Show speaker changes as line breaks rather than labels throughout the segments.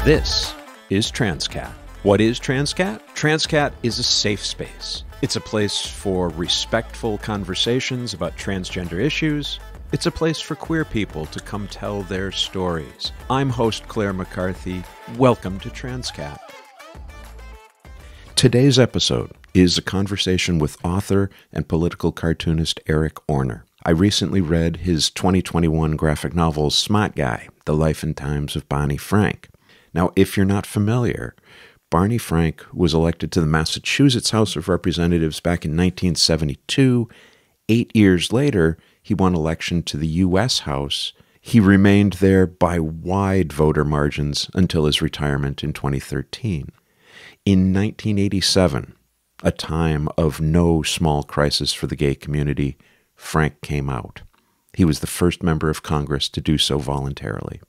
This is Transqat. What is Transqat? Transqat is a safe space. It's a place for respectful conversations about transgender issues. It's a place for queer people to come tell their stories. I'm host Clare McCarthy. Welcome to Transqat. Today's episode is a conversation with author and political cartoonist Eric Orner. I recently read his 2021 graphic novel, Smahtguy, The Life and Times of Barney Frank. Now, if you're not familiar, Barney Frank was elected to the Massachusetts House of Representatives back in 1972. 8 years later, he won election to the U.S. House. He remained there by wide voter margins until his retirement in 2013. In 1987, a time of no small crisis for the gay community, Frank came out. He was the first member of Congress to do so voluntarily.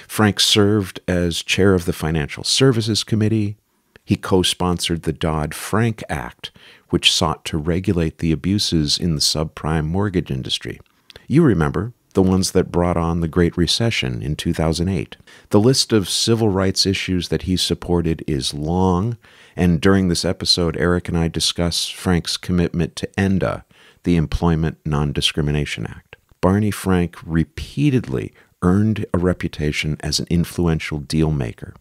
Frank served as chair of the Financial Services Committee. He co-sponsored the Dodd-Frank Act, which sought to regulate the abuses in the subprime mortgage industry. You remember, the ones that brought on the Great Recession in 2008. The list of civil rights issues that he supported is long, and during this episode, Eric and I discuss Frank's commitment to ENDA, the Employment Non-Discrimination Act. Barney Frank repeatedly earned a reputation as an influential deal maker.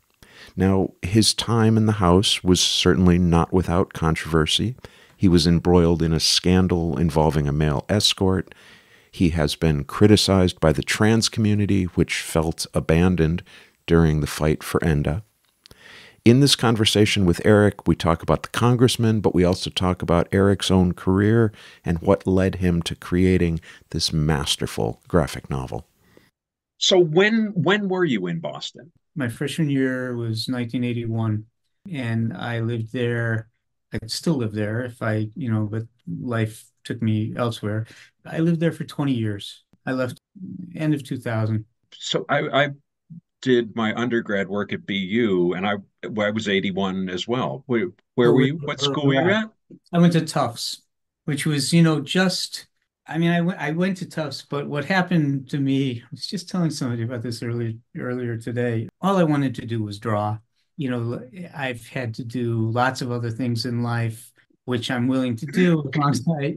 Now, his time in the House was certainly not without controversy. He was embroiled in a scandal involving a male escort. He has been criticized by the trans community, which felt abandoned during the fight for ENDA. In this conversation with Eric, we talk about the congressman, but we also talk about Eric's own career and what led him to creating this masterful graphic novel. So when were you in Boston?
My freshman year was 1981, and I lived there. I still live there but life took me elsewhere. I lived there for 20 years. I left end of 2000.
So I did my undergrad work at BU, and I was 81 as well. Where were you? What school were you at?
I went to Tufts, which was, I went to Tufts, but what happened to me, I was just telling somebody about this earlier today. All I wanted to do was draw. I've had to do lots of other things in life, which I'm willing to do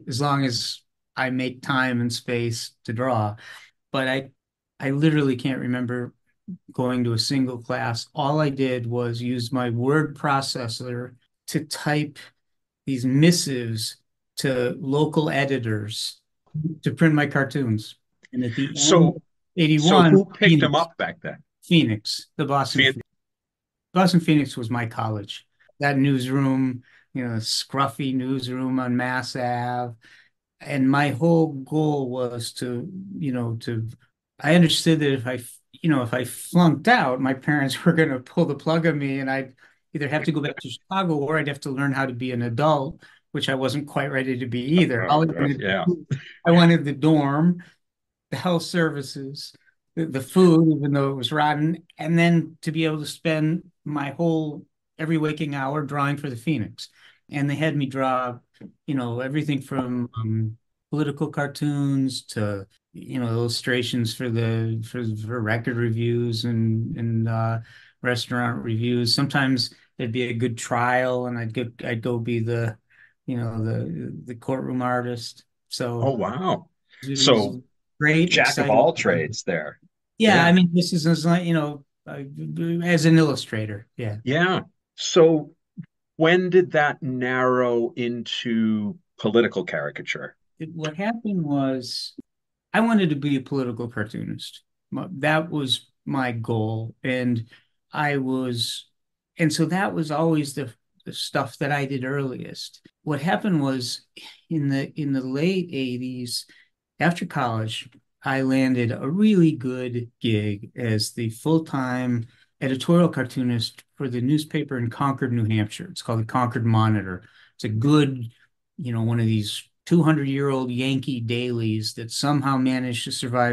as long as I make time and space to draw. But I literally can't remember going to a single class. All I did was use my word processor to type these missives to local editors to print my cartoons. And at the end of 81,
who picked them up back then?
Phoenix, the Boston Phoenix was my college. That newsroom, scruffy newsroom on Mass Ave. And my whole goal was I understood that if I flunked out, my parents were going to pull the plug on me and I'd either have to go back to Chicago or I'd have to learn how to be an adult, which I wasn't quite ready to be either. I wanted the dorm, the health services, the food, even though it was rotten, and then to be able to spend my whole every waking hour drawing for the Phoenix. And they had me draw, everything from political cartoons to illustrations for record reviews and restaurant reviews. Sometimes there'd be a good trial, and I'd go be the courtroom artist. So
oh wow,
so great,
jack
exciting.
Of all trades there.
Yeah, I mean, this is like as an illustrator.
Yeah. So when did that narrow into political caricature?
What happened was I wanted to be a political cartoonist. That was my goal. And so that was always the stuff that I did earliest. What happened was in the late 80s, after college, I landed a really good gig as the full-time editorial cartoonist for the newspaper in Concord, New Hampshire. It's called the Concord Monitor. It's a good, one of these 200-year-old Yankee dailies that somehow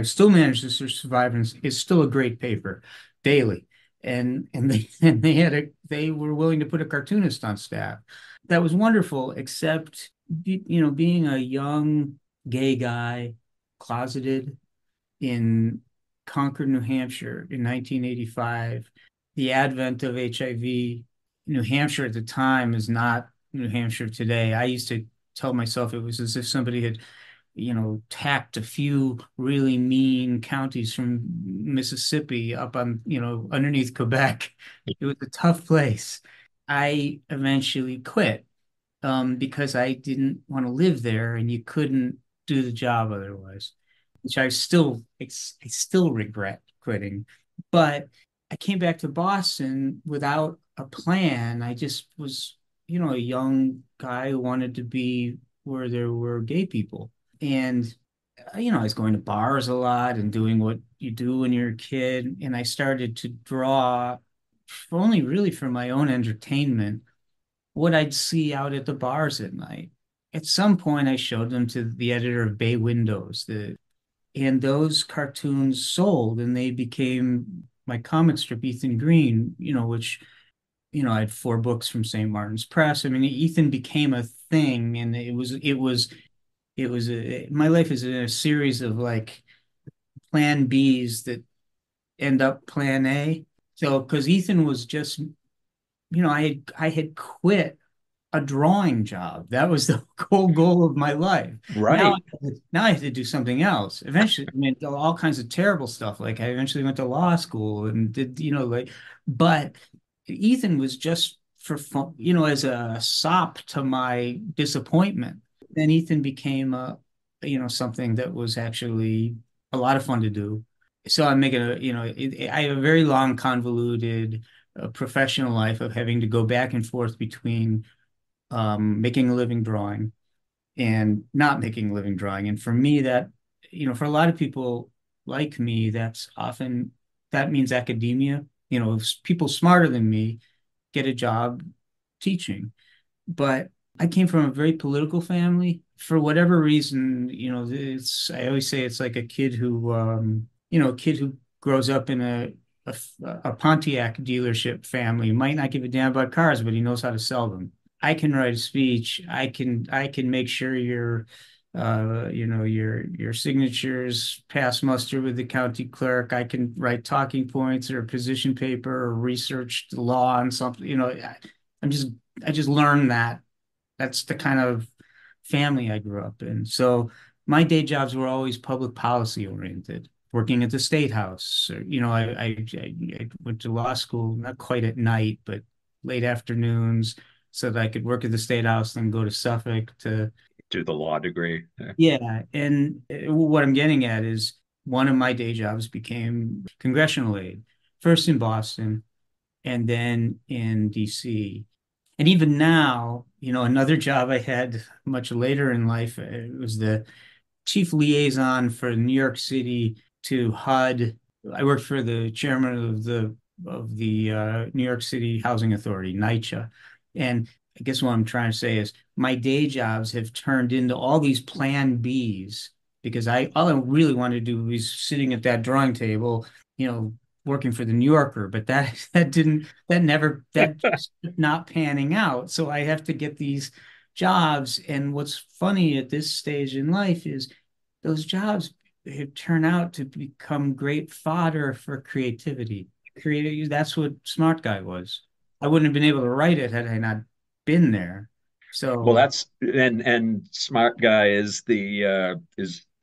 still managed to survive, and is still a great paper, daily. And they were willing to put a cartoonist on staff. That was wonderful, except, being a young gay guy, closeted in Concord, New Hampshire in 1985, the advent of HIV. New Hampshire at the time is not New Hampshire today. I used to tell myself it was as if somebody had, tacked a few really mean counties from Mississippi up on, underneath Quebec. It was a tough place. I eventually quit because I didn't want to live there, and you couldn't do the job otherwise, which I still regret quitting. But I came back to Boston without a plan. I just was, a young guy who wanted to be where there were gay people. And, I was going to bars a lot and doing what you do when you're a kid. And I started to draw only really for my own entertainment what I'd see out at the bars at night. At some point, I showed them to the editor of Bay Windows, and those cartoons sold, and they became my comic strip, Ethan Green, which, I had 4 books from St. Martin's Press. I mean, Ethan became a thing, and my life is a series of like plan Bs that end up plan A. So, because Ethan was just, I had quit a drawing job. That was the whole goal of my life. Now,
Right.
now I have to do something else. Eventually, I mean, all kinds of terrible stuff. Like I eventually went to law school and did, but Ethan was just for fun, as a sop to my disappointment. Then Ethan became something that was actually a lot of fun to do. So I'm making I have a very long, convoluted professional life of having to go back and forth between making a living drawing and not making a living drawing. And for me, for a lot of people like me, that means academia. People smarter than me get a job teaching. But I came from a very political family. For whatever reason, I always say it's like a kid who grows up in a, a Pontiac dealership family might not give a damn about cars, but he knows how to sell them. I can write a speech. I can make sure your signatures pass muster with the county clerk. I can write talking points or a position paper or research the law on something. I'm just I just learned that that's the kind of family I grew up in. So my day jobs were always public policy oriented, working at the State House. I went to law school, not quite at night, but late afternoons, so that I could work at the State House, then go to Suffolk to,
Do the law degree. Yeah.
yeah. And what I'm getting at is one of my day jobs became congressional aide, first in Boston and then in DC. And even now, another job I had much later in life, was the chief liaison for New York City to HUD. I worked for the chairman of the New York City Housing Authority, NYCHA. And I guess what I'm trying to say is my day jobs have turned into all these plan Bs because all I really wanted to do was sitting at that drawing table, you know, working for the New Yorker, but that just not panning out. So I have to get these jobs. And what's funny at this stage in life is those jobs have turned out to become great fodder for creativity. Creative, that's what Smahtguy was. I wouldn't have been able to write it had I not been there.
Well,
So
that's and Smahtguy is the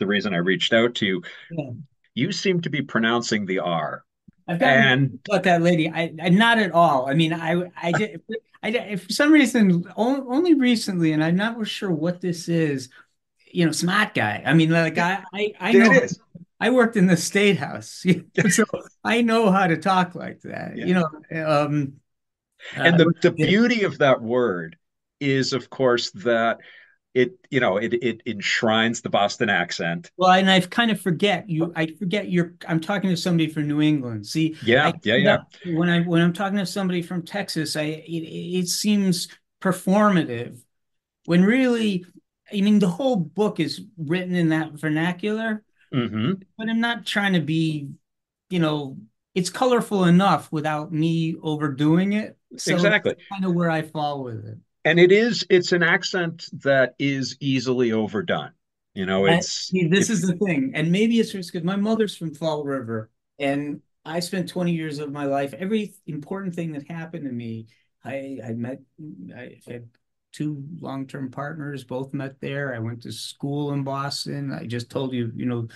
reason I reached out to you.
yeah,
You seem to be pronouncing the R.
I've gotten
And
about that lady. I not at all. I mean, for some reason only recently, and I'm not sure what this is. Smart guy. I mean, like I
it
know
is.
I worked in the state house, so I know how to talk like that.
Yeah.
I
And the
yeah.
beauty of that word is, of course, that it enshrines the Boston accent.
Well, and I kind of forget you. I forget I'm talking to somebody from New England. See,
Yeah,
I
yeah,
end
yeah.
up when I'm talking to somebody from Texas, it seems performative when really, I mean, the whole book is written in that vernacular,
Hmm.
but I'm not trying to be, you know, it's colorful enough without me overdoing it. So that's
Exactly.
kind of where I fall with it.
And it's an accent that is easily overdone.
See, this is the thing, and maybe it's just because my mother's from Fall River, and I spent 20 years of my life, every important thing that happened to me, I met, I had two long-term partners, both met there. I went to school in Boston. I just told you,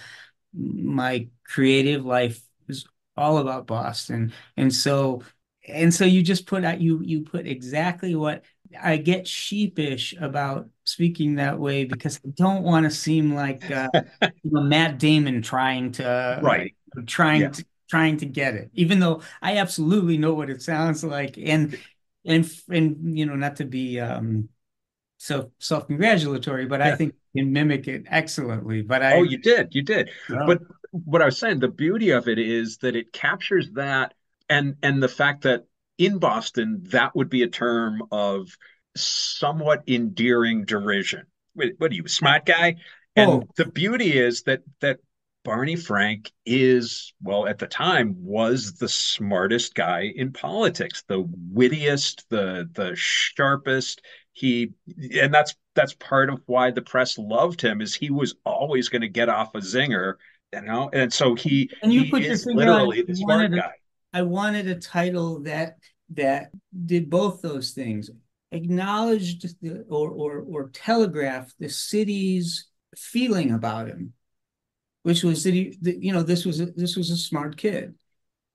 my creative life is all about Boston. And so you just put out you put exactly what I get sheepish about speaking that way because I don't want to seem like Matt Damon
Right.
trying
Yeah.
to trying to get it, even though I absolutely know what it sounds like. And not to be so self-congratulatory, but I think you can mimic it excellently. But
Oh,
I
you did.
uh,
But what I was saying, the beauty of it is that it captures that, and the fact that in Boston, that would be a term of somewhat endearing derision. What are you, a smart guy?
oh,
And the beauty is that Barney Frank is, well, at the time, was the smartest guy in politics, the wittiest, the sharpest. He and that's part of why the press loved him is he was always going to get off a zinger, and so
and
he
you put your
is
finger on it.
literally the smart guy.
I wanted a title that did both those things, acknowledged or telegraphed the city's feeling about him, which was that this was a smart kid,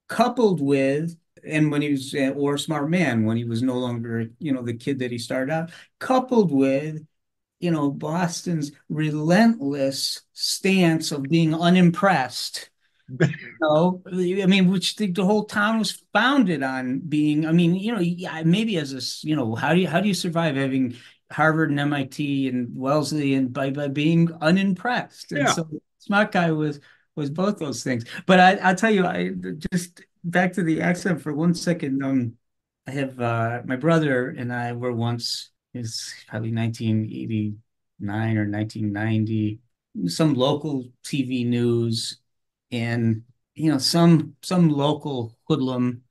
coupled with, and when he was or a smart man when he was no longer the kid that he started out, coupled with Boston's relentless stance of being unimpressed. I mean, which the whole town was founded on being. I mean, yeah, maybe as how do you survive having Harvard and MIT and Wellesley and by being unimpressed? And
Yeah.
so Smahtguy was both those things. But I'll tell you, I just back to the accent for 1 second. I have my brother and I were once, it's probably 1989 or 1990, some local TV news, and some local hoodlum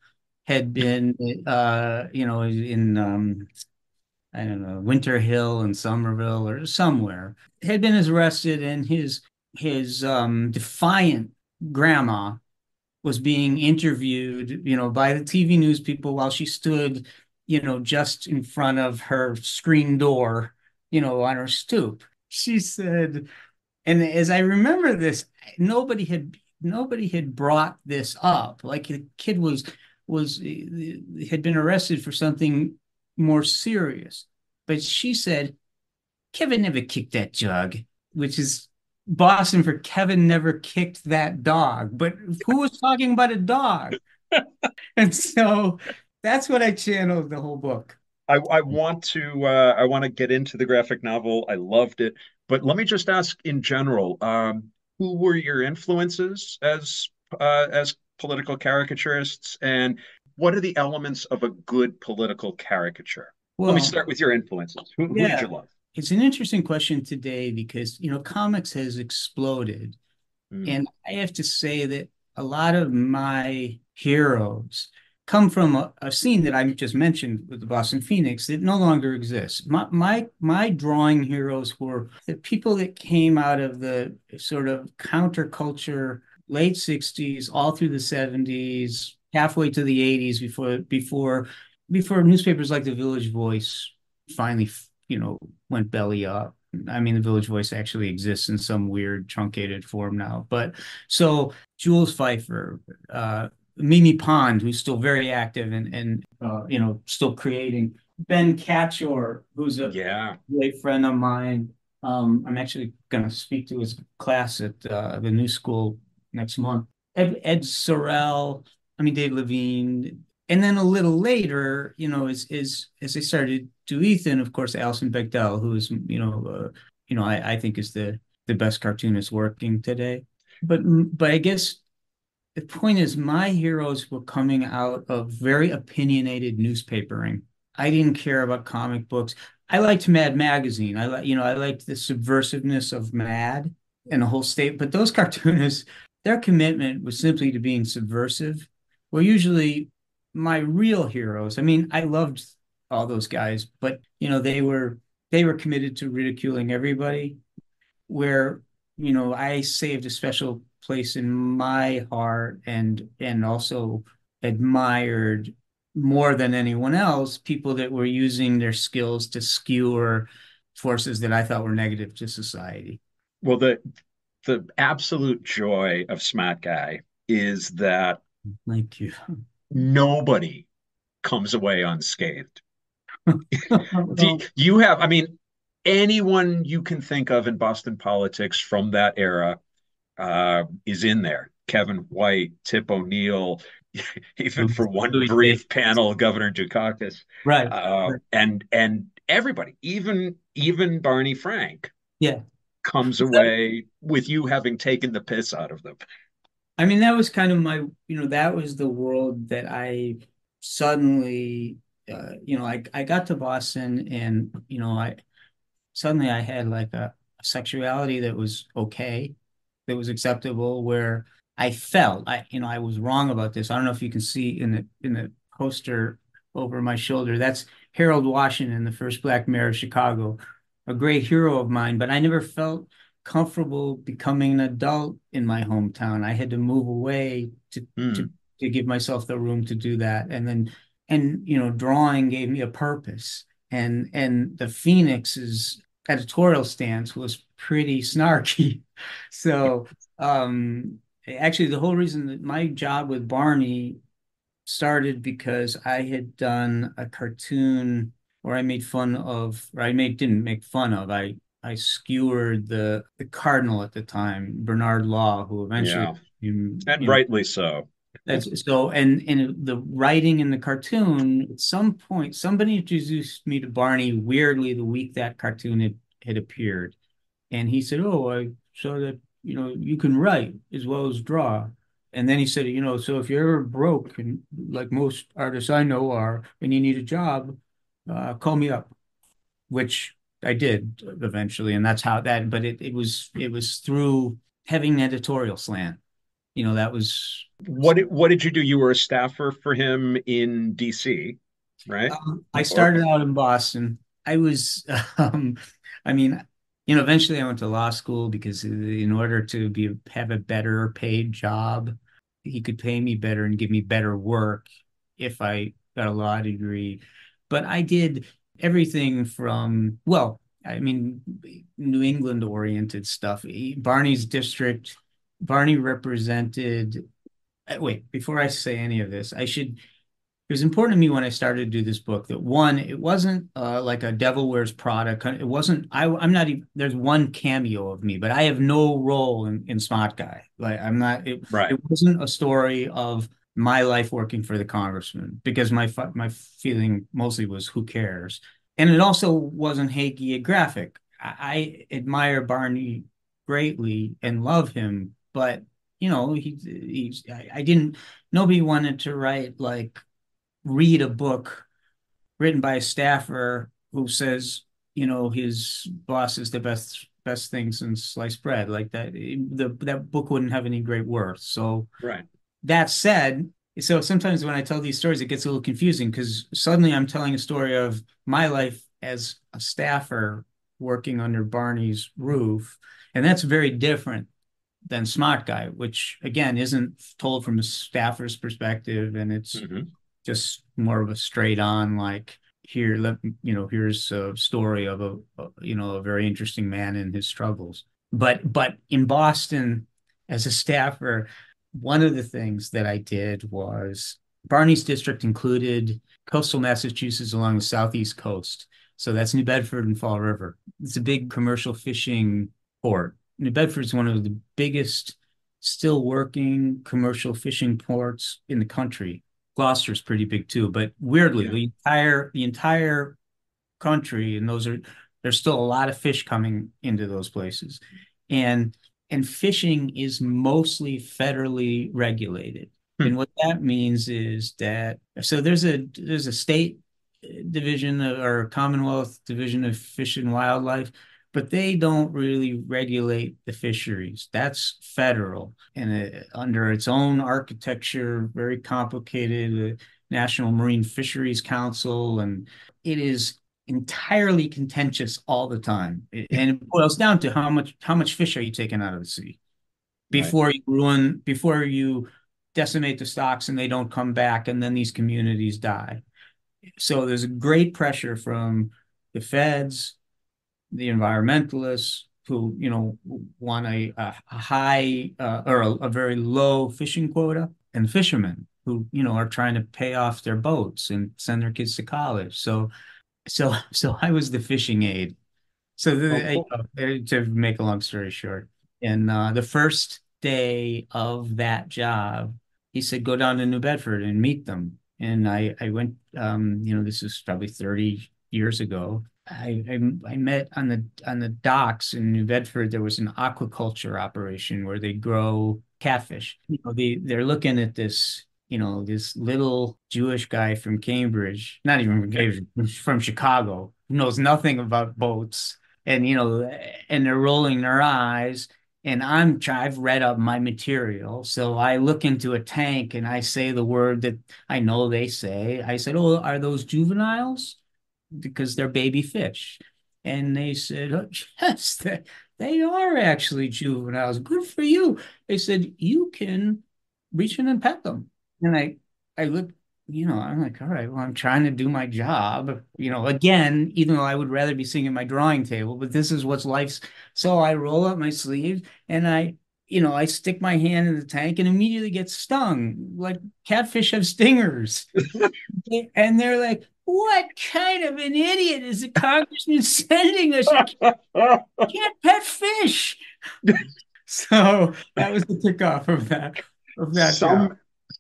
had been in I don't know, Winter Hill in Somerville or somewhere, had been arrested, and his defiant grandma was being interviewed, by the TV news people while she stood, just in front of her screen door, on her stoop. She said, and as I remember this, nobody had brought this up. Like the kid was had been arrested for something more serious. But she said, Kevin never kicked that jug, which is Boston for Kevin never kicked that dog. But who was talking about a dog? And so that's what I channeled the whole book.
I want to get into the graphic novel. I loved it, but let me just ask in general, who were your influences as political caricaturists, and what are the elements of a good political caricature? Let me
Well,
start with your influences. Who did you
yeah,
love?
it's an interesting question today because, comics has exploded.
Mm,
And I have to say that a lot of my heroes come from a scene that I just mentioned with the Boston Phoenix that no longer exists. My drawing heroes were the people that came out of the sort of counterculture late 60s, all through the 70s, halfway to the 80s before newspapers like the Village Voice finally, went belly up. I mean, the Village Voice actually exists in some weird truncated form now. But so Jules Pfeiffer, Mimi Pond, who's still very active and still creating. Ben Catchor, who's a
yeah,
great friend of mine. I'm actually going to speak to his class at the new school next month. Ed Sorel, I mean Dave Levine, and then a little later, as I started to Ethan, of course, Alison Bechdel, who is I think is the best cartoonist working today. But I guess the point is, my heroes were coming out of very opinionated newspapering. I didn't care about comic books. I liked Mad Magazine. I liked the subversiveness of Mad and the whole state. But those cartoonists, their commitment was simply to being subversive. Were usually my real heroes. I mean, I loved all those guys, but they were committed to ridiculing everybody. Where I saved a special place in my heart, and also admired more than anyone else people that were using their skills to skewer forces that I thought were negative to society.
Well, the absolute joy of Smahtguy is that
Thank you.
nobody comes away unscathed.
Well,
You have, I mean, anyone you can think of in Boston politics from that era is in there. Kevin White, Tip O'Neill, even for one brief panel, Governor Dukakis,
right.
and everybody, even Barney Frank,
Yeah.
comes away with you having taken the piss out of them.
I mean, that was kind of my, that was the world that I suddenly, I got to Boston, and, suddenly I had like a sexuality that was okay, that was acceptable, where I felt I was wrong about this. I don't know if you can see in the poster over my shoulder. That's Harold Washington, the first black mayor of Chicago, a great hero of mine, but I never felt comfortable becoming an adult in my hometown. I had to move away
Hmm.
to give myself the room to do that. And drawing gave me a purpose. And the Phoenix's editorial stance was pretty snarky. So actually the whole reason that my job with Barney started because I had done a cartoon where I made fun of, or didn't make fun of, I skewered the cardinal at the time, Bernard Law, who eventually,
Yeah,
you
and
know,
rightly so.
that's so, and the writing in the cartoon, at some point, somebody introduced me to Barney weirdly the week that cartoon had appeared. And he said, "Oh, I saw that, you can write as well as draw." And then he said, "So if you're ever broke, and like most artists I know are, and you need a job, call me up," which I did eventually. And that's how that, but it was through having an editorial slant. That was.
What did you do? You were a staffer for him in DC, right?
I
Or
started out in Boston. I was, I mean, eventually I went to law school because in order to have a better paid job, he could pay me better and give me better work if I got a law degree. But I did everything from, well, I mean, New England oriented stuff. Barney's district, Barney represented, wait, before I say any of this, it was important to me when I started to do this book that, one, it wasn't like a Devil Wears Prada. It wasn't. I'm not even. There's one cameo of me, but I have no role in Smahtguy. Like I'm not.
right,
It wasn't a story of my life working for the congressman, because my feeling mostly was, who cares? And it also wasn't hagiographic. I admire Barney greatly and love him, but he's. I didn't. Nobody wanted to write like, read a book written by a staffer who says, his boss is the best thing since sliced bread. Like that, that book wouldn't have any great worth. So
right.
that said, so sometimes when I tell these stories, it gets a little confusing because suddenly I'm telling a story of my life as a staffer working under Barney's roof, and that's very different than Smahtguy, which again isn't told from a staffer's perspective, and it's
Hmm.
just more of a straight on, like, here, here's a story of a very interesting man and his struggles. But in Boston, as a staffer, one of the things that I did was, Barney's district included coastal Massachusetts along the southeast coast. So that's New Bedford and Fall River. It's a big commercial fishing port. New Bedford is one of the biggest still working commercial fishing ports in the country. Gloucester's pretty big too, but weirdly,
Yeah.
the entire country, and there's still a lot of fish coming into those places. And fishing is mostly federally regulated.
Hmm.
And what that means is that, so there's a state division or Commonwealth division of Fish and Wildlife, but they don't really regulate the fisheries. That's federal, and under its own architecture, very complicated, National Marine Fisheries Council, and it is entirely contentious all the time. And it boils down to how much fish are you taking out of the sea?
Right.
before you decimate the stocks and they don't come back, and then these communities die. So there's a great pressure from the feds, the environmentalists who, want a high or a very low fishing quota, and fishermen who, are trying to pay off their boats and send their kids to college. So I was the fishing aide. So
Oh, cool.
to make a long story short, and the first day of that job, he said, "Go down to New Bedford and meet them." And I went. This is probably 30 years ago. I met on the docks in New Bedford. There was an aquaculture operation where they grow catfish. They're looking at this. This little Jewish guy from Cambridge, not even from Cambridge, from Chicago, who knows nothing about boats, and and they're rolling their eyes, and I've read up my material, so I look into a tank and I say the word that I know they say. I said, "Oh, are those juveniles?" Because they're baby fish. And they said, "Oh, yes, they are actually juveniles. Good for you." They said, "You can reach in and pet them." And I looked, I'm like, all right, well, I'm trying to do my job, again, even though I would rather be sitting at my drawing table, but this is what's life's. So I roll up my sleeves and I stick my hand in the tank and immediately get stung. Like catfish have stingers. And they're like, "What kind of an idiot is the congressman sending us? You can't pet fish." So that was the kickoff of that job.
Some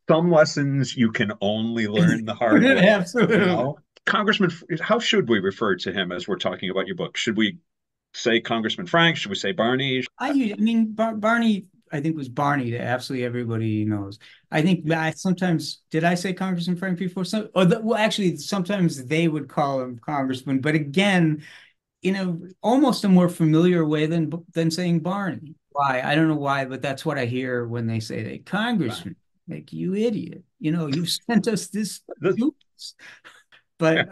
some lessons you can only learn the hard way, you
Absolutely.
know? Congressman, how should we refer to him as we're talking about your book? Should we say Congressman Frank? Should we say Barney?
Barney, I think was Barney that absolutely everybody knows. I think I sometimes, did I say Congressman Frank before? Well, actually, sometimes they would call him Congressman, but again, almost a more familiar way than saying Barney. Why? I don't know why, but that's what I hear when they say that. "Congressman, like, you idiot. You've sent us this news." But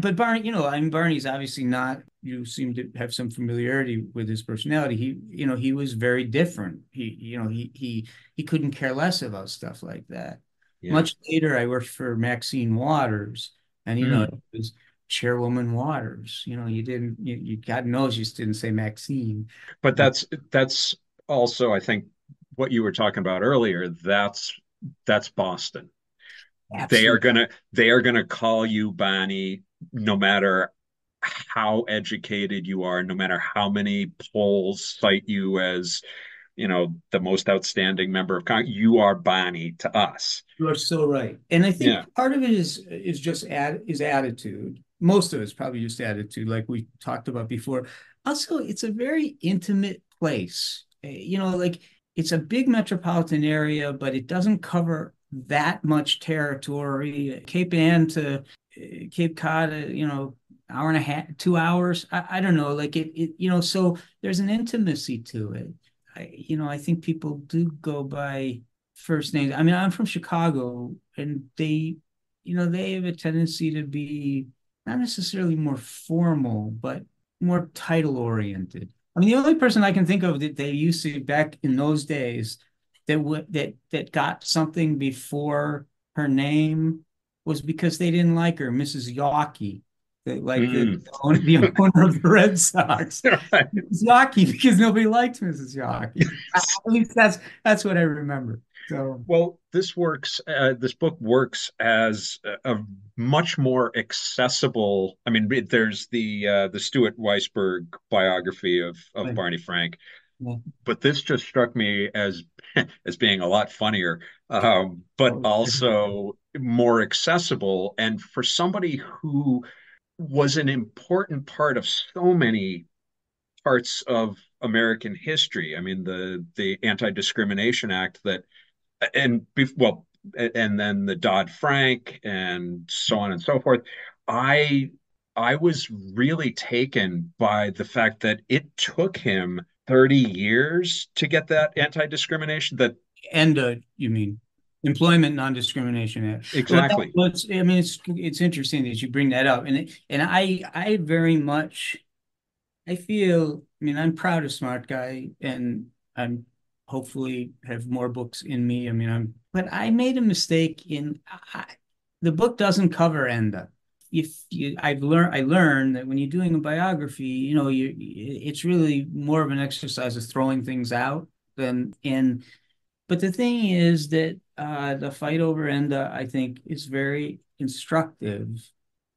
but Barney, Barney's obviously not. You seem to have some familiarity with his personality. He was very different. He couldn't care less about stuff like that.
Yeah.
Much later, I worked for Maxine Waters, and it
Mm.
was Chairwoman Waters. You didn't. God knows you just didn't say Maxine.
But that's also, I think, what you were talking about earlier. That's Boston. They are
Absolutely.
gonna they are gonna call you Bonnie, no matter how educated you are, no matter how many polls cite you as, the most outstanding member of Congress. You are Bonnie to us.
You are so right. And I think
Yeah.
part of it is just is attitude. Most of it's probably just attitude, like we talked about before. Also, it's a very intimate place. Like it's a big metropolitan area, but it doesn't cover that much territory. Cape Ann to Cape Cod, hour and a half, 2 hours. I don't know. Like so there's an intimacy to it. I think people do go by first names. I mean, I'm from Chicago, and they have a tendency to be not necessarily more formal, but more title oriented. I mean, the only person I can think of that they used to back in those days that got something before her name was because they didn't like her, Mrs. Yawkey, like
Mm.
the owner of the Red Sox. It was Yawkey because nobody liked Mrs. Yawkey. At least that's what I remember. So
Well, this book works as a much more accessible. I mean, there's the Stuart Weisberg biography of
like,
Barney Frank,
yeah.
but this just struck me as as being a lot funnier, but also more accessible. And for somebody who was an important part of so many parts of American history. I mean, the Anti-Discrimination Act that and well, and then the Dodd-Frank and so on and so forth. I I was really taken by the fact that it took him 30 years to get that anti-discrimination that
And you mean Employment Non-Discrimination Act? Well,
exactly.
I mean, it's interesting that you bring that up, and I very much I feel. I mean, I'm proud of Smahtguy, and I'm hopefully have more books in me. I mean, but I made a mistake the book doesn't cover Enda. I learned that when you're doing a biography, it's really more of an exercise of throwing things out than in. But the thing is that the fight over Enda, I think, is very instructive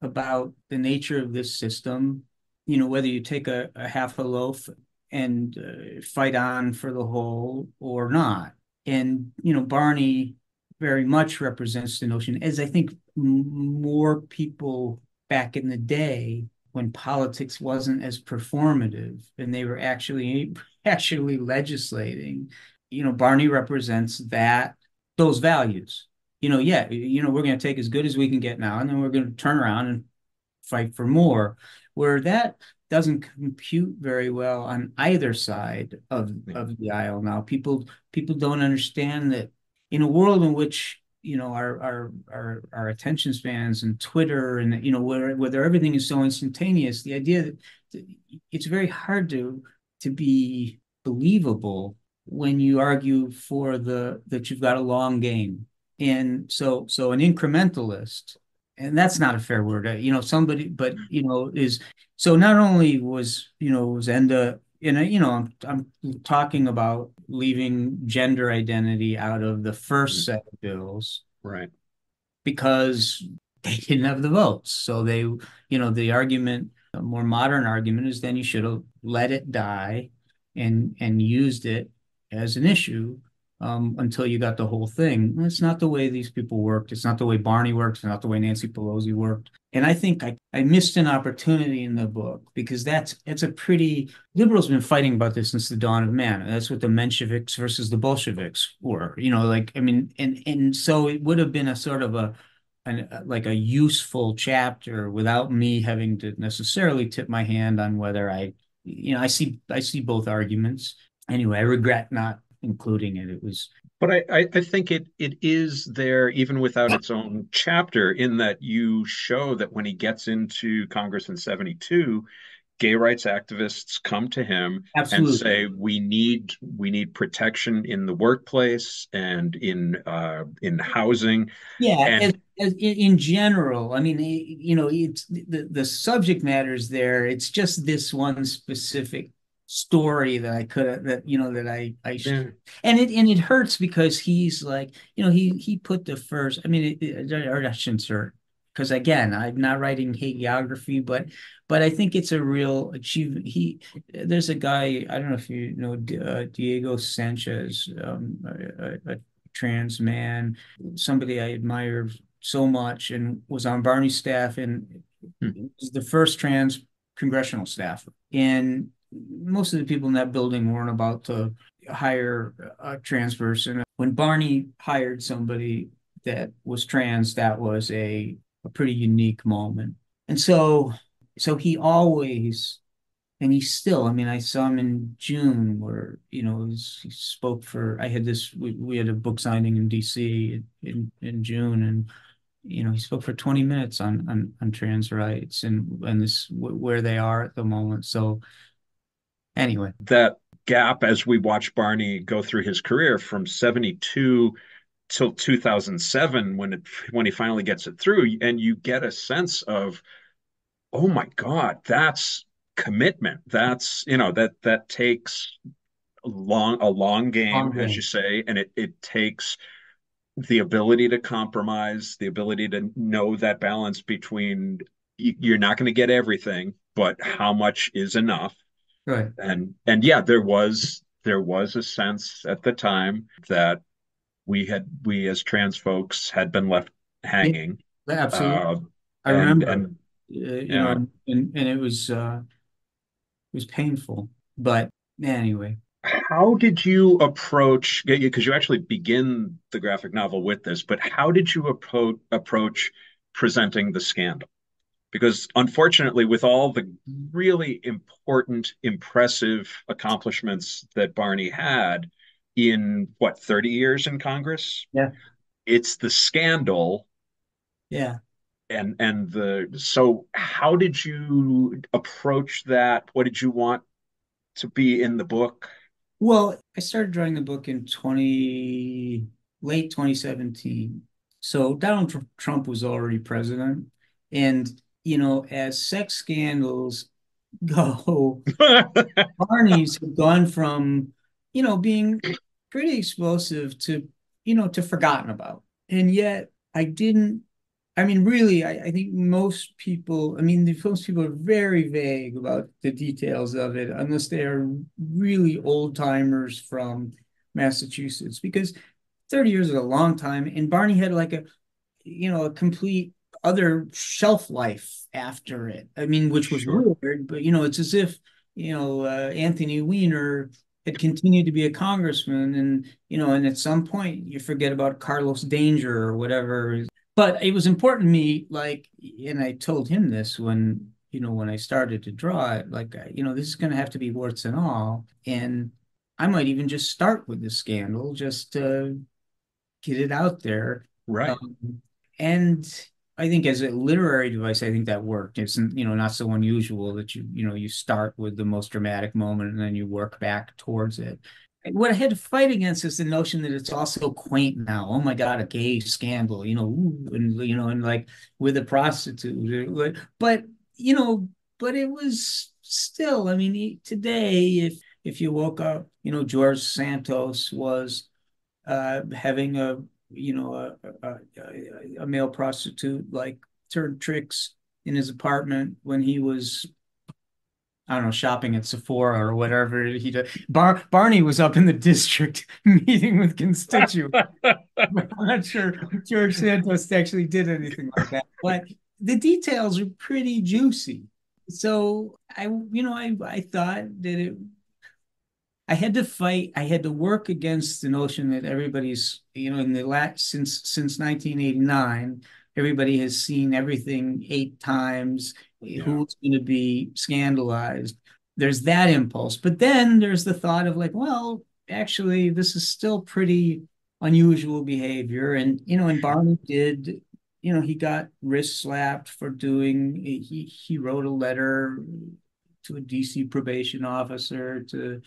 about the nature of this system. Whether you take a half a loaf and fight on for the whole or not. And, Barney very much represents the notion, as I think more people back in the day when politics wasn't as performative and they were actually legislating, Barney represents those values. Yeah, we're going to take as good as we can get now, and then we're going to turn around and fight for more, where that doesn't compute very well on either side of the aisle now. People don't understand that in a world in which our attention spans and Twitter and where everything is so instantaneous, the idea that it's very hard to be believable when you argue for that you've got a long game. And so an incrementalist, and that's not a fair word, somebody, but is so not only was Enda, and I'm talking about leaving gender identity out of the first set of bills,
right?
Because they didn't have the votes. So the argument, a more modern argument, is then you should have let it die and used it as an issue until you got the whole thing. That's not the way these people worked. It's not the way Barney worked. It's not the way Nancy Pelosi worked. And I think I missed an opportunity in the book because it's a pretty liberals have been fighting about this since the dawn of man. That's what the Mensheviks versus the Bolsheviks were. And so it would have been a sort of like a useful chapter without me having to necessarily tip my hand on whether I see both arguments. Anyway, I regret not including it. It was,
but I think it is there even without its own chapter, in that you show that when he gets into Congress in 72, gay rights activists come to him and
absolutely.
say we need protection in the workplace and in housing.
Yeah,
And
as in general, I mean, it's the subject matter is there. It's just this one specific story that I could have that I
yeah,
and it hurts because he's like, he put the first. I mean, or I shouldn't say, because again, I'm not writing hagiography, but I think it's a real achievement. There's a guy, I don't know if you know, Diego Sanchez, a trans man, somebody I admire so much, and was on Barney's staff and was the first trans congressional staffer. And most of the people in that building weren't about to hire a trans person. When Barney hired somebody that was trans, that was a pretty unique moment. And so he always, and he still, I mean, I saw him in June where, he spoke for, we had a book signing in DC in June, and, he spoke for 20 minutes on trans rights and this, where they are at the moment. So anyway.
that gap as we watch Barney go through his career from 72 till 2007, when he finally gets it through, and you get a sense of, oh my God, that's commitment. That's, that takes a long game,
Long
as you
game.
say, and it takes the ability to compromise, the ability to know that balance between you're not going to get everything, but how much is enough.
Right.
And yeah, there was a sense at the time that we as trans folks had been left
Yeah,
hanging.
absolutely.
Uh,
I
and
remember,
and yeah,
and it was painful, but anyway.
how did you approach, because you actually begin the graphic novel with this, but how did you approach presenting the scandal? Because unfortunately, with all the really important, impressive accomplishments that Barney had in what, 30 years in Congress,
Yeah.
it's the scandal.
Yeah.
So how did you approach that? What did you want to be in the book?
Well, I started drawing the book in late 2017. So Donald Trump was already president. And, as sex scandals go, Barney's have gone from, being pretty explosive to, to forgotten about. And yet I didn't, I mean, really, I think most people, most people are very vague about the details of it, unless they are really old timers from Massachusetts, because 30 years is a long time. And Barney had like a complete other shelf life after it. Which was
Sure.
weird, but it's as if, Anthony Weiner had continued to be a congressman, and at some point you forget about Carlos Danger or whatever. But it was important to me, like, and I told him this when I started to draw it, like, this is going to have to be warts and all. And I might even just start with the scandal, just to get it out there.
Right.
And I think as a literary device, I think that worked. It's, not so unusual that you start with the most dramatic moment and then you work back towards it. What I had to fight against is the notion that it's also quaint now. Oh my God, a gay scandal, ooh, and like with a prostitute. But, you know, but it was still, today, if you woke up, George Santos was having a male prostitute like turn tricks in his apartment when he was, I don't know, shopping at Sephora or whatever he did. Barney was up in the district meeting with constituents. I'm not sure George Santos actually did anything like that, but the details are pretty juicy. So I thought that I had to fight. I had to work against the notion that everybody's, in the last since 1989, everybody has seen everything 8 times.
Yeah.
Who's going to be scandalized? There's that impulse, but then there's the thought of like, well, actually, this is still pretty unusual behavior, and Barney did. He got wrist slapped for doing. He wrote a letter to a DC probation officer to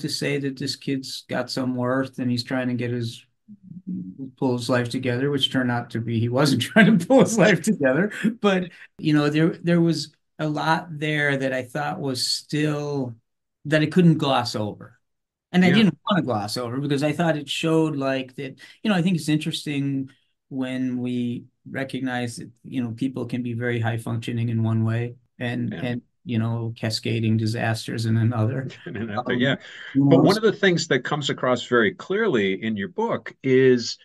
say that this kid's got some worth and he's trying to pull his life together, which turned out to be he wasn't trying to pull his life together. But there was a lot there that I thought was still that I couldn't gloss over. And I
Yeah.
didn't want to gloss over because I thought it showed like that, I think it's interesting when we recognize that, people can be very high functioning in one way and
Yeah.
and cascading disasters in another.
Yeah.
Um,
But one of the things that comes across very clearly in your book is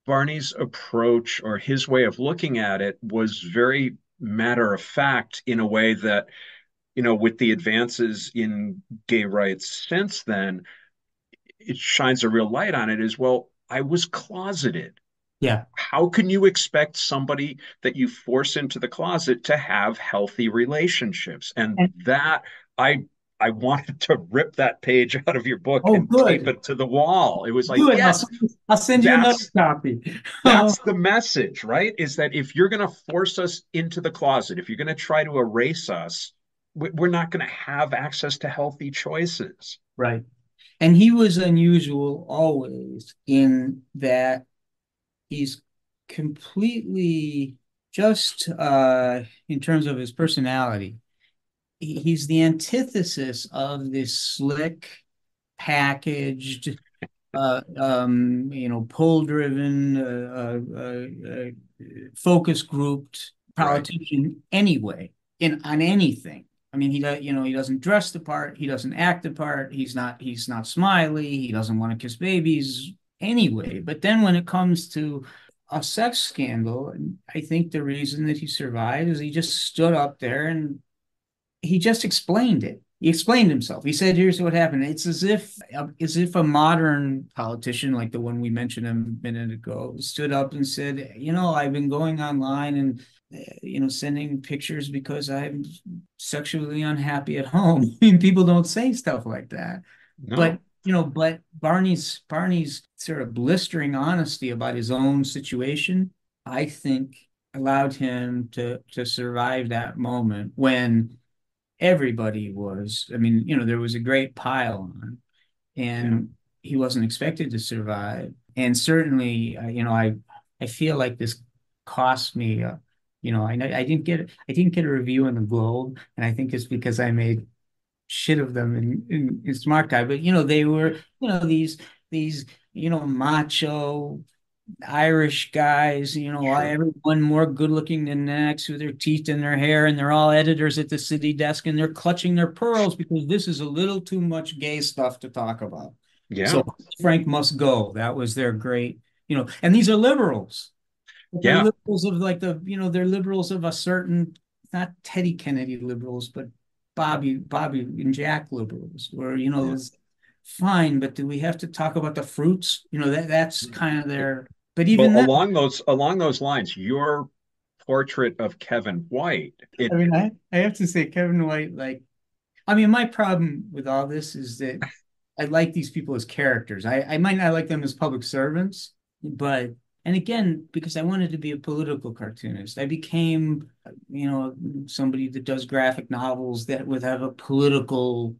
Barney's approach or his way of looking at it was very matter of fact in a way that, with the advances in gay rights since then, it shines a real light on it as well. I was closeted.
yeah.
How can you expect somebody that you force into the closet to have healthy relationships? And
And,
that I wanted to rip that page out of your book
oh,
and tape
good.
it to the wall. It was like,
Do it.
yes,
I'll send you another
that's
copy.
that's the message, right? Is that if you're going to force us into the closet, if you're going to try to erase us, we're not going to have access to healthy choices.
Right. And he was unusual always in that he's completely just in terms of his personality. He's the antithesis of this slick, packaged, poll-driven, focus grouped
Right.
politician anyway, on anything. He doesn't dress the part, he doesn't act the part, he's not smiley, he doesn't want to kiss babies anyway. But then when it comes to a sex scandal, I think the reason that he survived is he just stood up there and he just explained it. He explained himself. He said, "Here's what happened." It's as if a modern politician, like the one we mentioned a minute ago, stood up and said, I've been going online and sending pictures because I'm sexually unhappy at home." People don't say stuff like that, but
No.
Barney's sort of blistering honesty about his own situation, I think, allowed him to survive that moment when everybody was, there was a great pile on. and he wasn't expected to survive. And certainly, I feel like this cost me. I didn't get a review in the Globe, and I think it's because I made shit of them in Smahtguy. But they were these macho Irish guys,
Sure.
everyone more good looking than the next with their teeth in their hair, and they're all editors at the city desk, and they're clutching their pearls because this is a little too much gay stuff to talk about.
Yeah.
So Frank must go. That was their great, and these are liberals. But they're
Yeah.
liberals of like they're liberals of a certain, not Teddy Kennedy liberals, but Bobby and Jack liberals, where,
Yeah.
it's fine, but do we have to talk about the fruits? That's kind of their, but even
Well,
then,
along those lines, your portrait of Kevin White,
I mean, I have to say Kevin White, like, I mean, my problem with all this is that I like these people as characters. I might not like them as public servants, but and again, because I wanted to be a political cartoonist, I became, somebody that does graphic novels that would have a political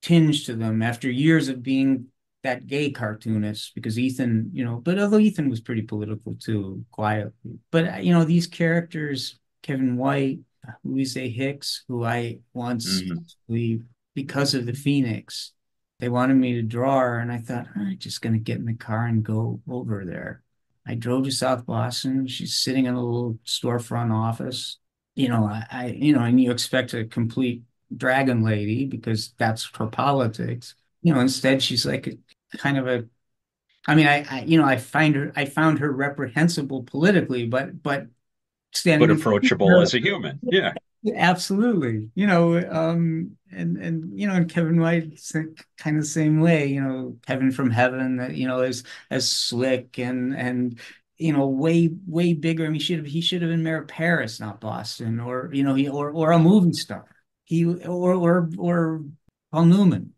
tinge to them after years of being that gay cartoonist because Ethan, but although Ethan was pretty political too, quietly. But these characters, Kevin White, Louise Hicks, who I once
mhm.
because of the Phoenix, they wanted me to draw her, and I thought, I'm just gonna get in the car and go over there. I drove to South Boston. She's sitting in a little storefront office. And you expect a complete dragon lady because that's her politics. Instead she's like kind of a. I mean, I found her reprehensible politically, but
But
standing in front of
approachable
her,
as a human. Yeah.
absolutely. And Kevin White's kind of the same way. Kevin from Heaven, that as slick and way bigger. I mean, he should have been mayor of Paris, not Boston, or or a movie star. He or Paul Newman.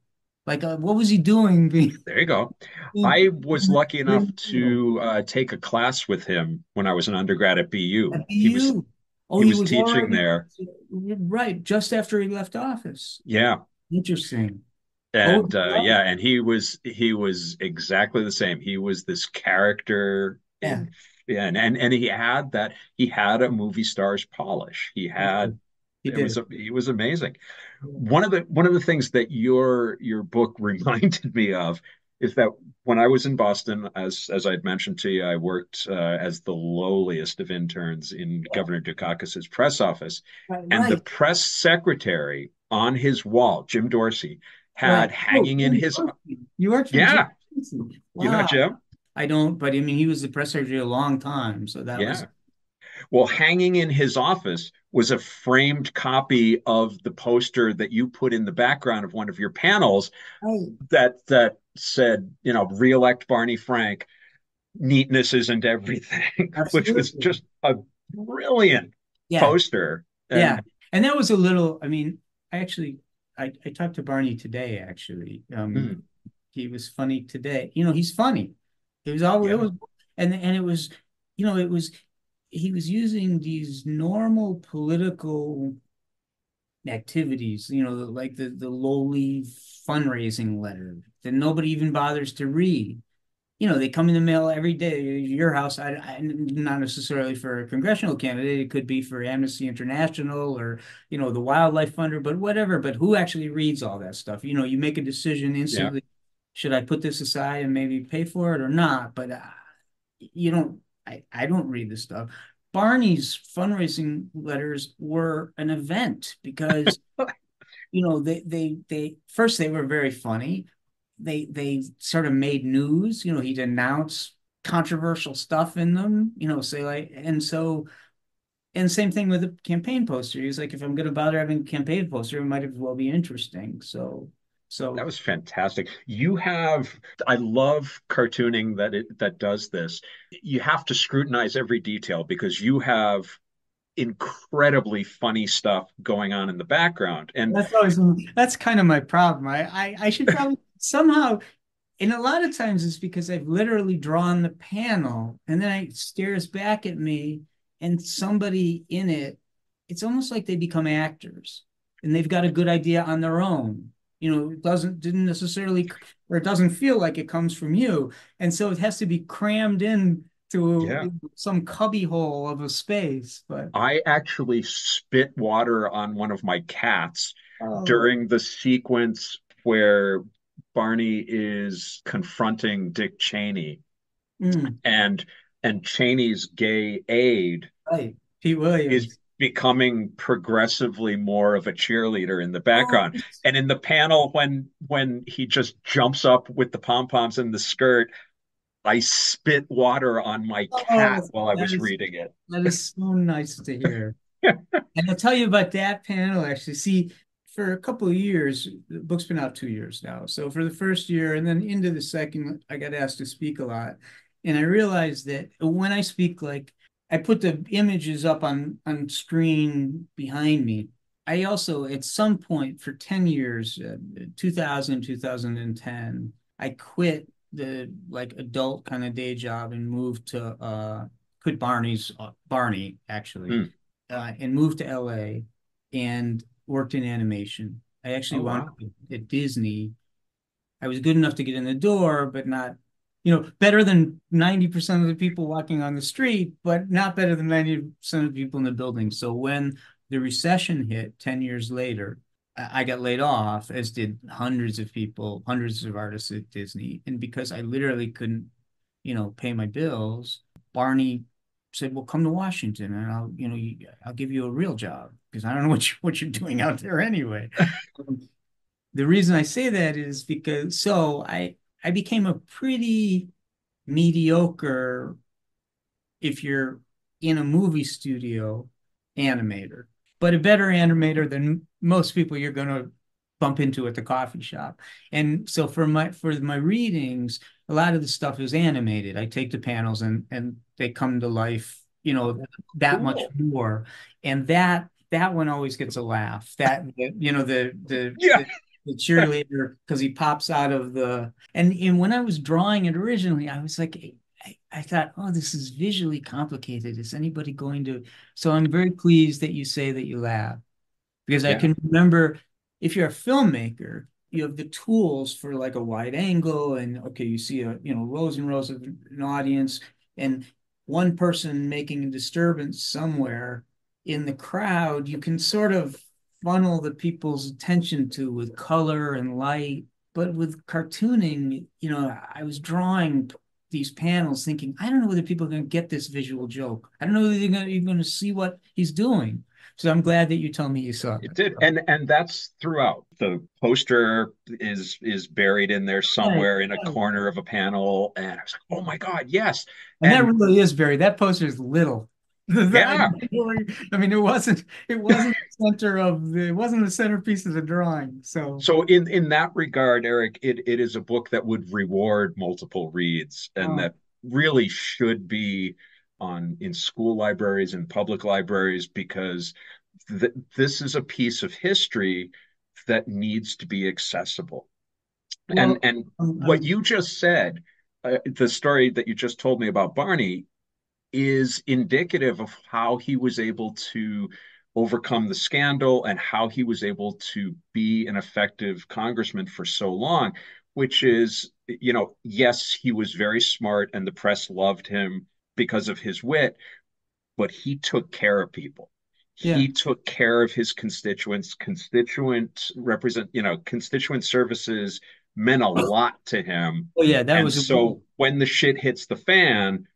Like, what was he doing?
There you go.
Being,
I was lucky enough to take a class with him when I was an undergrad at BU.
at
He was
BU. Oh,
he
he
was
was
teaching
already
there.
right just after he left office.
Yeah.
Interesting. Oh,
And yeah, and he was exactly the same. He was this character
yeah,
in yeah, and he had a movie star's polish.
he did.
He was amazing. One of the things that your book reminded me of is that when I was in Boston, as I'd mentioned to you, I worked as the lowliest of interns in Governor Dukakis's press office,
Right,
and the
right,
press secretary on his wall, Jim Dorsey,
right.
had
Oh,
hanging in
Jim
his
Murphy. You worked for Jim
yeah,
Murphy.
you know
Wow.
Jim,
I don't, but I mean, he was the press secretary a long time, so that was
yeah. Well, hanging in his office was a framed copy of the poster that you put in the background of one of your panels
right.
that said, reelect Barney Frank. Neatness isn't everything, which was
Absolutely.
just a brilliant
Yeah,
poster.
yeah.
And
And that was a little. I mean, I talked to Barney today. Actually,
mm,
he was funny today. He's funny. It
yeah,
was, and it was, it was. He was using these normal political activities, like the lowly fundraising letter that nobody even bothers to read. They come in the mail every day. Your house, not necessarily for a congressional candidate. It could be for Amnesty International or, the Wildlife Funder, but whatever. But who actually reads all that stuff? You make a decision
yeah.
instantly. Should I put this aside and maybe pay for it or not? But you don't, I don't read this stuff. Barney's fundraising letters were an event because they first they were very funny. They sort of made news. He'd announce controversial stuff in them. Say like, and same thing with the campaign poster. He was like, if I'm going to bother having a campaign poster, it might as well be interesting.
That
So
was fantastic. I love cartooning that does this. You have to scrutinize every detail because you have incredibly funny stuff going on in the background. And
that's kind of my problem. I should probably somehow. And a lot of times it's because I've literally drawn the panel and then it stares back at me and somebody in it, it's almost like they become actors and they've got a good idea on their own. it didn't necessarily, or it doesn't feel like it comes from you. And so it has to be crammed in to
Yeah.
some cubby hole of a space. But
I actually spit water on one of my cats
oh,
during the sequence where Barney is confronting Dick Cheney
mm,
and Cheney's gay aide
right. Pete
is
Williams.
becoming progressively more of a cheerleader in the
Oh,
background. And in the panel when he just jumps up with the pom-poms and the skirt, I spit water on my cat
oh,
while I
that
was
is
reading it.
that is so nice to hear. And I'll tell you about that panel actually. See, for a couple of years, the book's been out 2 years now. So for the first year and then into the second, I got asked to speak a lot. And I realized that when I speak, like I put the images up on screen behind me. I also, at some point for 10 years, 2000, 2010, I quit the like adult kind of day job and moved to quit Barney actually,
Mm.
and moved to LA and worked in animation. I actually
Oh
wound
wow.
up at Disney. I was good enough to get in the door, but not, better than 90% of the people walking on the street, but not better than 90% of the people in the building. So when the recession hit 10 years later, I got laid off, as did hundreds of people, hundreds of artists at Disney. And because I literally couldn't, pay my bills, Barney said, "Well, come to Washington, and I'll give you a real job because I don't know what you're doing out there anyway." The reason I say that is because I became a pretty mediocre, if you're in a movie studio, animator, but a better animator than most people you're going to bump into at the coffee shop. And so for my readings, a lot of the stuff is animated. I take the panels and they come to life, that much
Cool.
more. And that one always gets a laugh.
Yeah.
The cheerleader, because he pops out of and when I was drawing it originally, I was like, I thought, oh, this is visually complicated. Is anybody going to? So I'm very pleased that you say that you laugh, because I
Yeah.
can remember, if you're a filmmaker, you have the tools for like a wide angle, and okay, you see rows and rows of an audience, and one person making a disturbance somewhere in the crowd, you can sort of funnel the people's attention to with color and light. But with cartooning, I was drawing these panels thinking, I don't know whether people are going to get this visual joke. I don't know whether you're going to see what he's doing. So I'm glad that you told me you saw
It
it.
did, and that's throughout. The poster is buried in there
Right,
somewhere in a
right.
corner of a panel, and I was like, "Oh my God, yes!"
And that
And
really is very, that poster is little.
yeah,
I mean, it wasn't the centerpiece of the drawing. So,
so in that regard, Eric, it is a book that would reward multiple reads, and
uh,
that really should be on in school libraries and public libraries because this is a piece of history that needs to be accessible.
well,
And what you just said, the story that you just told me about Barney, is indicative of how he was able to overcome the scandal and how he was able to be an effective congressman for so long, which is, yes, he was very smart and the press loved him because of his wit, but he took care of people.
yeah.
He took care of his constituents. Constituent services meant a lot to him.
Oh, yeah, that
And
was a,
so when the shit hits the fan,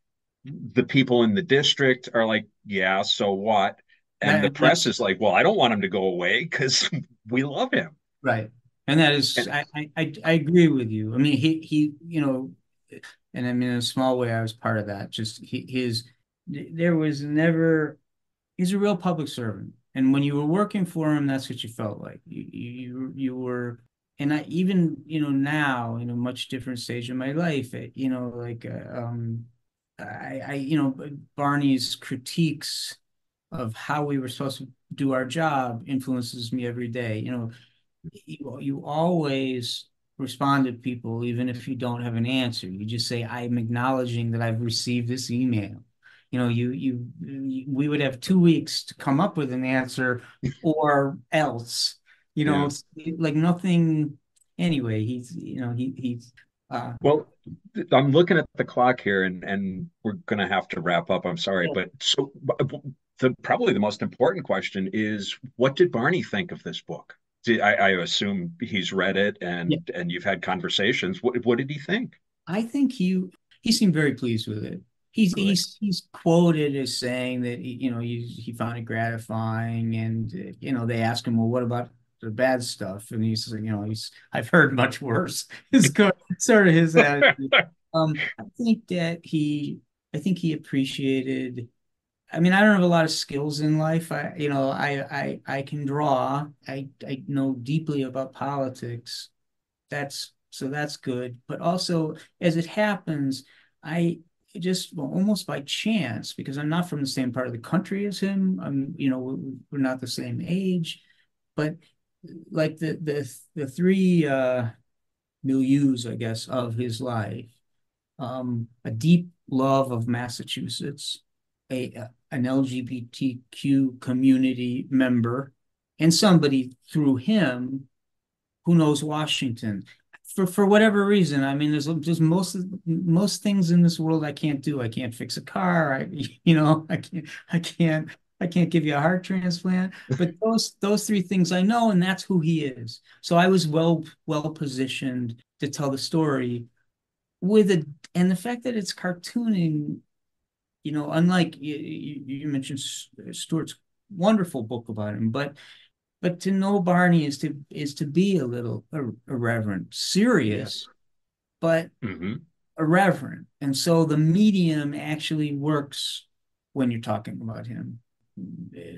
the people in the district are like, yeah, so what? And the press
that's
is like, well, I don't want him to go away because we love him.
right. And that is,
And
I agree with you. I mean, and I mean, in a small way, I was part of that. Just there was never, he's a real public servant. And when you were working for him, that's what you felt like. You were, and I even, now in a much different stage of my life, like, Barney's critiques of how we were supposed to do our job influences me every day. You always respond to people, even if you don't have an answer. You just say, "I'm acknowledging that I've received this email." We would have 2 weeks to come up with an answer, or else. You know,
Yeah.
like nothing. Anyway, he's uh
Well, I'm looking at the clock here, and we're going to have to wrap up. I'm sorry,
yeah.
but so the probably the most important question is, what did Barney think of this book? I assume he's read it,
Yeah.
and you've had conversations. What did he think?
I think he seemed very pleased with it.
Good.
He's quoted as saying that he found it gratifying, and they asked him, well, what about the bad stuff? And he's like, I've heard much worse. Is sort of his attitude. I think that I think he appreciated. I mean, I don't have a lot of skills in life. I can draw. I know deeply about politics. That's good. But also, as it happens, I just, well, almost by chance, because I'm not from the same part of the country as him. We're not the same age, but like the three milieus, I guess, of his life, a deep love of Massachusetts, an LGBTQ community member, and somebody through him who knows Washington. For whatever reason, I mean, there's most things in this world I can't do. I can't fix a car. I can't give you a heart transplant. But those three things I know, and that's who he is. So I was well positioned to tell the story with it, and the fact that it's cartooning, unlike you mentioned Stuart's wonderful book about him, but to know Barney is to be a little irreverent, serious,
Yes.
but
Hmm.
irreverent. And so the medium actually works when you're talking about him.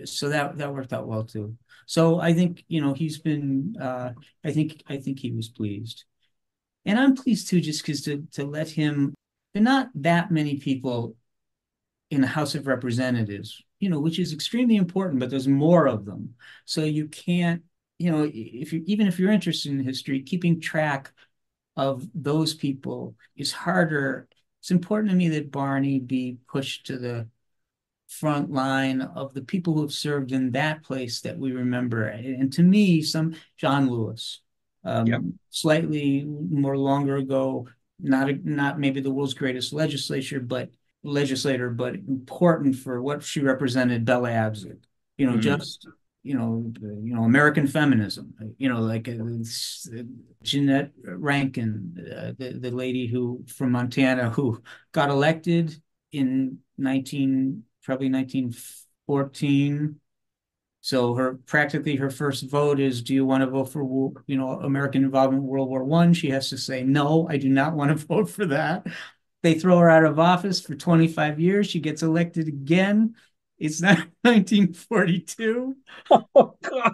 So that worked out well too. So I think, he's been I think he was pleased. And I'm pleased too, just because to let him, there are not that many people in the House of Representatives, which is extremely important, but there's more of them. So you can't, even if you're interested in history, keeping track of those people is harder. It's important to me that Barney be pushed to the front line of the people who have served in that place that we remember. And to me, some John Lewis,
Yep.
slightly more longer ago, not maybe the world's greatest legislator, but important for what she represented, Bella Abzug.
Mm.
Just American feminism. Like Jeanette Rankin, the lady who from Montana who got elected in probably 1914. So practically her first vote is, do you want to vote for American involvement in World War I? She has to say, no, I do not want to vote for that. They throw her out of office for 25 years. She gets elected again. It's not 1942.
Oh God.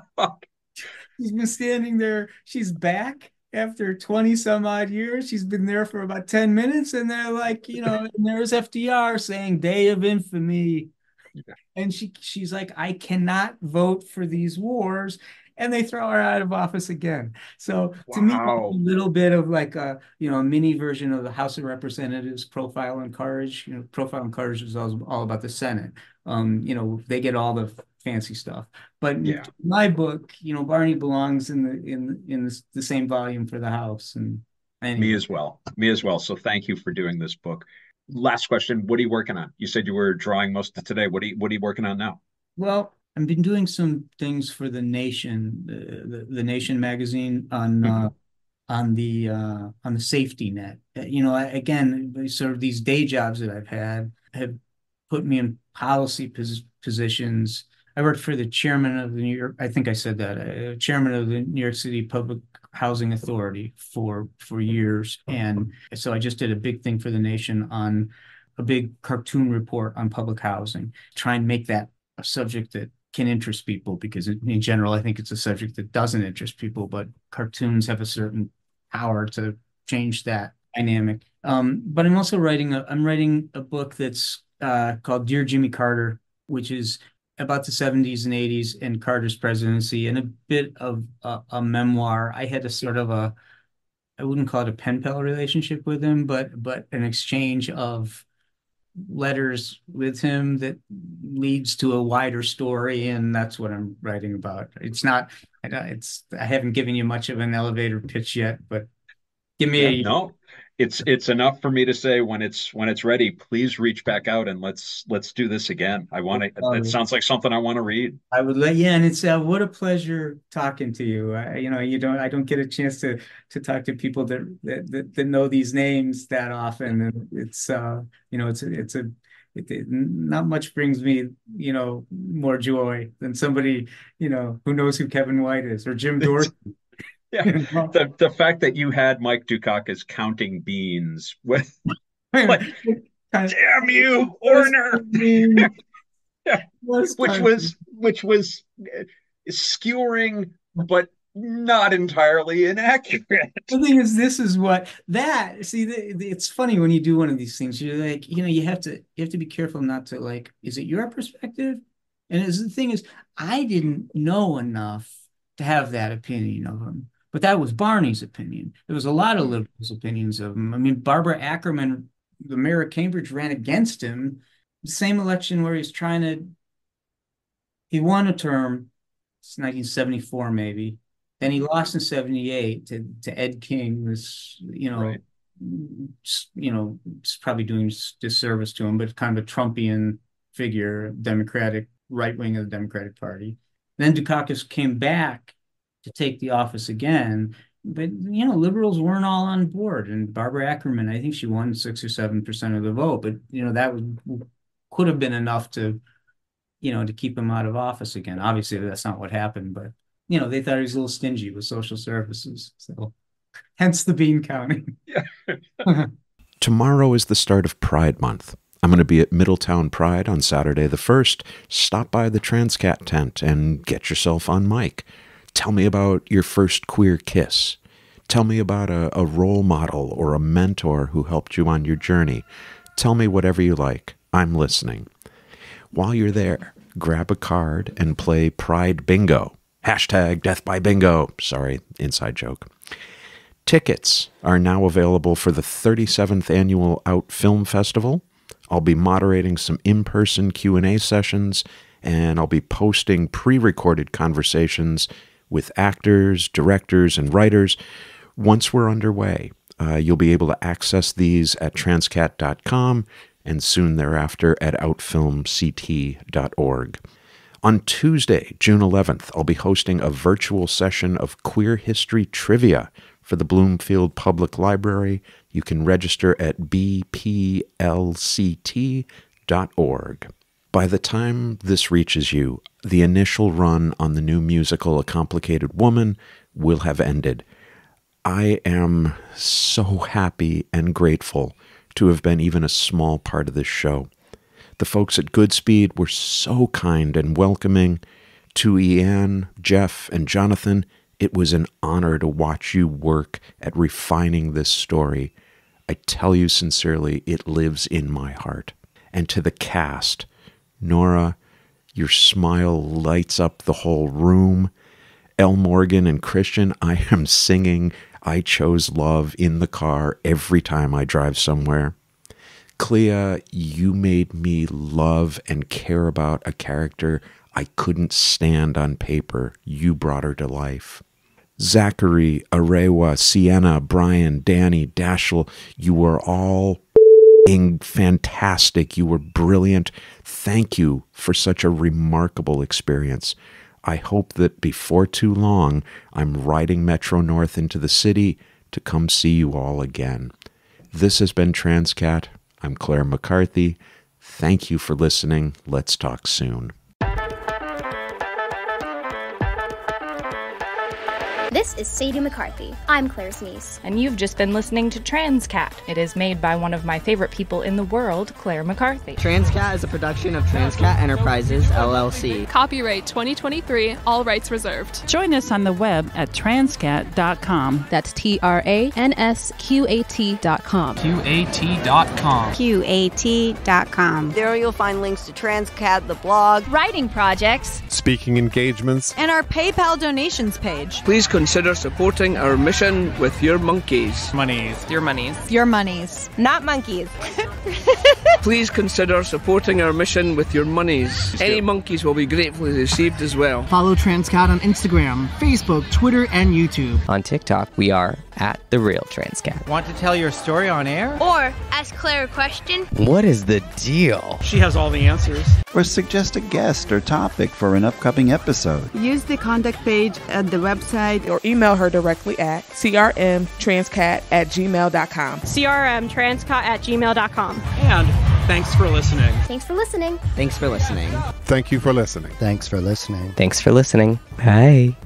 She's been standing there. She's back after 20 some odd years. She's been there for about 10 minutes. And they're like, and there's FDR saying day of infamy. And she's like, I cannot vote for these wars. And they throw her out of office again. So to me, that's a
Wow.
little bit of like a mini version of the House of Representatives Profile and Courage. Profile and Courage is all about the Senate. They get all the fancy stuff. But in
Yeah.
my book, Barney belongs in the same volume for the House. And
Me
anyway,
as well. Me as well. So thank you for doing this book. Last question. What are you working on? You said you were drawing most of today. What are you working on now?
well, I've been doing some things for the Nation, the Nation magazine
Hmm.
on the safety net. Again, sort of these day jobs that I've had have put me in policy positions. I worked for the chairman of the New York, I think I said that, chairman of the New York City Public Housing Authority for years. And so I just did a big thing for the Nation on a big cartoon report on public housing, try and make that a subject that can interest people because in general, I think it's a subject that doesn't interest people, but cartoons have a certain power to change that dynamic. But I'm writing a book that's called Dear Jimmy Carter, which is about the 70s and 80s and Carter's presidency and a bit of a memoir. I had a sort of I wouldn't call it a pen pal relationship with him, but an exchange of letters with him that leads to a wider story, and that's what I'm writing about. It's not, I haven't given you much of an elevator pitch yet, but give me a
No, it's enough for me to say when it's ready, please reach back out and let's do this again. I want to. That sounds like something I want to read.
I would let you, and it's what a pleasure talking to you. I don't get a chance to talk to people that know these names that often, and it's not much brings me more joy than somebody who knows who Kevin White is or Jim Dorsey.
Yeah, the fact that you had Mike Dukakis counting beans with like, damn you, Orner. Yeah. Which was skewering, but not entirely inaccurate.
The thing is, it's funny when you do one of these things, you're like, you have to be careful not to, like, is it your perspective? And the thing is, I didn't know enough to have that opinion of him. But that was Barney's opinion. There was a lot of liberals' opinions of him. I mean, Barbara Ackerman, the mayor of Cambridge, ran against him. The same election where he won a term, it's 1974 maybe. Then he lost in 78 to Ed King, this,
right.
It's probably doing disservice to him, but kind of a Trumpian figure, Democratic, right wing of the Democratic Party. Then Dukakis came back to take the office again, but liberals weren't all on board. And Barbara Ackerman, I think she won 6 or 7% of the vote, but that could have been enough to keep him out of office again. Obviously, that's not what happened, but they thought he was a little stingy with social services, so hence the bean counting.
Yeah.
Tomorrow is the start of Pride Month. I'm going to be at Middletown Pride on Saturday the 1st. Stop by the Transqat tent and get yourself on mic. Tell me about your first queer kiss. Tell me about a role model or a mentor who helped you on your journey. Tell me whatever you like. I'm listening. While you're there, grab a card and play Pride Bingo. Hashtag Death by Bingo. Sorry, inside joke. Tickets are now available for the 37th Annual Out Film Festival. I'll be moderating some in-person Q&A sessions, and I'll be posting pre-recorded conversations with actors, directors, and writers. Once we're underway, you'll be able to access these at transqat.com and soon thereafter at outfilmct.org. On Tuesday, June 11th, I'll be hosting a virtual session of queer history trivia for the Bloomfield Public Library. You can register at bplct.org. By the time this reaches you, the initial run on the new musical A Complicated Woman will have ended. I am so happy and grateful to have been even a small part of this show. The folks at Goodspeed were so kind and welcoming. To Ian, Jeff, and Jonathan, it was an honor to watch you work at refining this story. I tell you sincerely, it lives in my heart. And to the cast, Nora, your smile lights up the whole room. Elle Morgan and Christian, I am singing I Chose Love in the car every time I drive somewhere. Clea, you made me love and care about a character I couldn't stand on paper. You brought her to life. Zachary, Arewa, Sienna, Brian, Danny, Dashiell, you were all fantastic. You were brilliant. Thank you for such a remarkable experience. I hope that before too long, I'm riding Metro North into the city to come see you all again. This has been Transqat. I'm Clare McCarthy. Thank you for listening. Let's talk soon.
This is Sadie McCarthy. I'm Claire's niece.
And you've just been listening to Transqat. It is made by one of my favorite people in the world, Clare McCarthy.
Transqat is a production of Transqat Enterprises, LLC.
Copyright 2023, all rights reserved.
Join us on the web at transqat.com.
That's TRANSQAT.com.
QAT.com.
QAT.com.
There you'll find links to Transqat, the blog,
writing projects,
speaking engagements,
and our PayPal donations page.
Please consider supporting our mission with your monkeys.
Monies.
Your monies.
Your monies.
Not monkeys.
Please consider supporting our mission with your monies. Any monkeys will be gratefully received as well.
Follow Transqat on Instagram, Facebook, Twitter, and YouTube.
On TikTok, we are @TheRealTransCat.
Want to tell your story on air?
Or ask Claire a question?
What is the deal?
She has all the answers.
Or suggest a guest or topic for an upcoming episode.
Use the contact page at the website
or email her directly at crmtranscat@gmail.com.
crmtranscat@gmail.com.
And thanks for listening.
Thanks for listening.
Thanks for listening.
Thank you for listening.
Thanks for listening.
Thanks for listening. Bye.